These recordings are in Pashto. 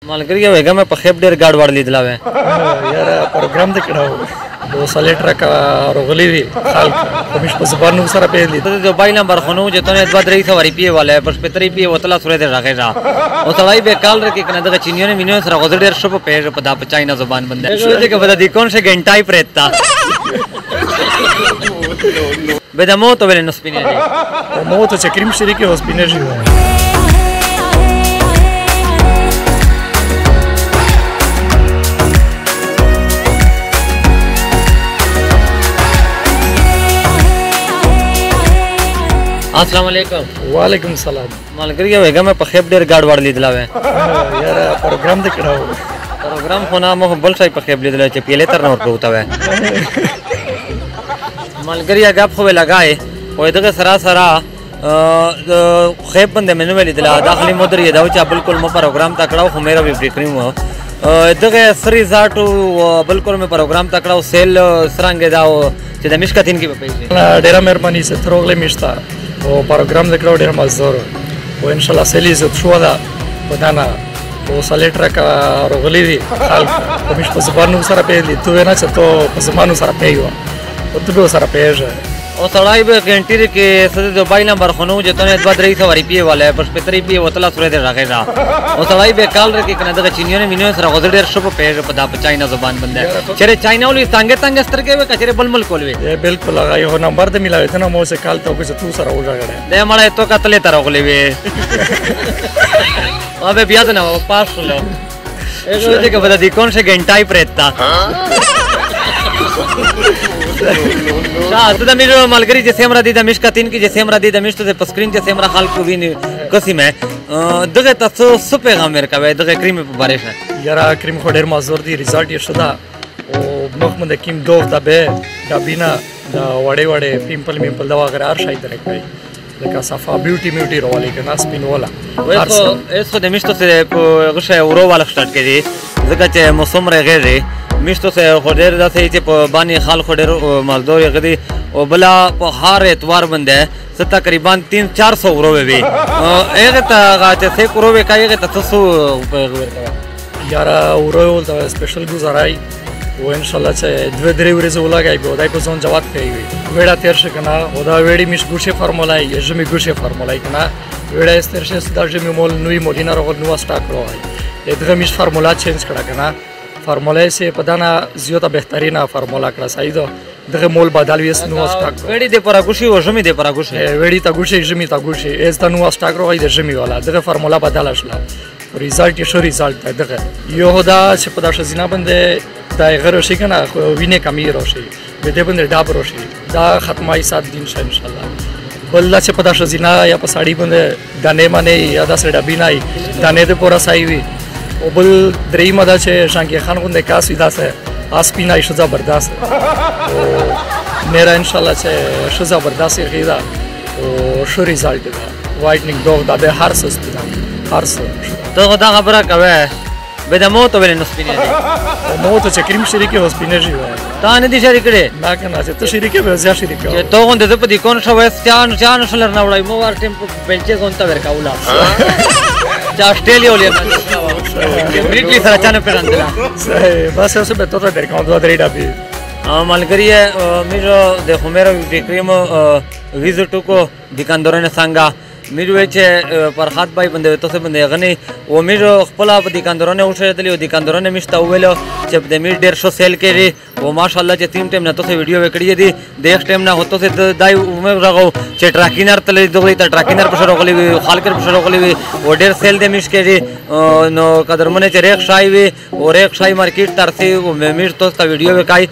ملګری وګه مې په خېب ډېر ګاډ وړ لیدلا وې یاره پروګرام دې کړو دو سلیټر کا رغلی وی خلک کومش په زبانو سره پیلې ته جو بای نمبر خونو چې ته 2 سواری پیه والے پر پتری پیه وتلا سورې دې راغې را او تړای به کال رکه کنه دغه چینیو نه مینو سره غوډ ډېر شپ په پدا په چاینا زبان بنده شو دې کې بده دي کون شه غنټای پرتا به د موت ولې نو سپینې دي موت چې کریم شریکه هوسپینې شي السلام علیکم وعلیکم السلام ملګری وګه مې په خېب ډېر ګاډ وړ لیدلا وې یاره پروګرام دې کړو پروګرام خو نه مخ بل شي په خېب لیدل چې پیلې تر نور پروته وې ملګری هغه خو لګای او دغه سرا خېب باندې منو لیدل داخلي مدیر یې دا چې بالکل مو پروګرام تا کړو خو مېرا وی فکرې مو دغه سری زاټو بالکل مې پروګرام تا کړو سیل سرنګ دا چې د مشکاتین کې په پیسې ډېر مهرباني سره تروغله میشتا او پروګرام د کراو ډېر مزدور او ان شاء الله سلی زت شو دا بدانا او سلیټر کا رغلی وی خلک کومش په زبانو سره پیلې تو نه چې تو په زبانو سره پیو او ته سره پیژه او تړای به غنټیر کې سده د بای نمبر خونو چې ته 2 سواری پیه والے پر پتری پیه وتلا سورې دې راغې را او تړای به کال رکه کنه دغه چینیو نه مینو سره غوډ ډېر شپ په پدا په چاینا زبان بنده چیرې چاینا ولې څنګه سترګې وې کچره بلمل کولوي بالکل هغه یو نمبر دې ملاوي ته نو مو سه کال ته چې تو سره وځغړې دې مړې تو کتلې تر غولې وې او به بیا نه پاس لو اګه دې کې بده دي کون شه غنټای پرتا ته د میرو ملګری چې سیمرا دي د مشکاتین کې چې سیمرا دي د مشته په سکرین کې سیمرا خلک ویني قسم ہے دغه تاسو څه پیغام ورکوي دغه کریم په باره کې یاره کریم خو ډېر مزور دي ریزلټ یې شدا او مخ مند کیم دوه د به د بینا د وړې پیمپل دا وغیرہ هر شي درکوي لکه صفا بیوټي میوټي روالي کنه سپین ولا ایسو د مشته په غشه اورو والا سٹارټ کړي ځکه چې موسم راغی مشتو سے خودر دا سے چې په باندې خال خودر مزدور غدي او بلا په هر اتوار باندې تقریبا 300-400 اورو وي هغه ته غاته سه اورو وي کایغه تاسو یارا اورو ول دا سپیشل گزارای او ان شاء الله چې 2-3 ورځې ولاګای به دای په ځون جواب کوي وړا تیر شکنه او دا وړي مش ګوشه فرمولای یجمی ګوشه فرمولای کنه وړا استرشه دا جمی مول نوې مودینا راغ نو سٹاک راوای دغه مش فرمولا چینج کړه کنه فرموله سه پدانا زیاته بهترینه فرموله کړه سایدو دغه مول بدل ویس نو سٹاک وړي د پراګوشي او جمی د پراګوشي وړي تا ګوشي جمی تا ګوشي از ته نو سٹاک راوای د جمی والا دغه فرموله بدل شله ریزلټ شو ریزلټ دغه یو دا چې په داشه زینا باندې دا غره شي کنه وینه کمی راشي به دې باندې ډاب راشي دا ختمای 7 دن ان شاء الله بل چې په داشه زینا یا په ساړی باندې دانه باندې یا دا سره ډبی نه دانه ته پورا سایوي او بل درې مده چې شانګي خان غونډه کاس ودا سه اسپینا شو زبردست او میرا ان شاء الله چې شو زبردست غیدا او شو ریزلټ دا وایټنینګ دوغ دا به هر څه سپینا هر څه ته دا خبره کوي به د موت ولې نو سپینې دي موت چې کریم شریکه هوسپینې شي تا نه دي شریک کړي دا کنه چې ته شریکه به ځا شریکه چې تو غونډه په دې کون شو وستان شلر نه وړای مو ور ټیم په بنچې غونډه ورکاولا چې استرالیا ولې نه بریټلی سره چانه پیرندلا بس اوسه به تو درکاو دوه درې ډابي ملګری میرو د خمیرو فکریم ویزټ کو دکاندارانه څنګه میرو چې فرحات بای بنده تاسو باندې غني او میرو خپل په دکاندارانه اوسېدلی او دکاندارانه مشته ویلو چې د میر ډیر شو سیل کړي او ماشاءالله چې تیم ټیم نه تاسو ویډیو وکړی دي د ایک ټیم نه هوته ته دای عمر راغو چې ټراکینر تلې دغه ته ټراکینر په شروع غلي وي خالکر په شروع غلي وي او ډیر سیل د مش کړي نو قدرمنه چې ریک شای وي او ریک شای مارکیټ ترسي او میر تاسو ویډیو وکای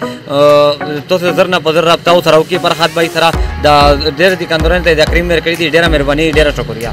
تاسو زرنا په زر رابطه او سره کی فرحات بای سره د ډیر دکاندارانه ته د کریم مر کړی دي ډیره مهرباني ډیره شکریا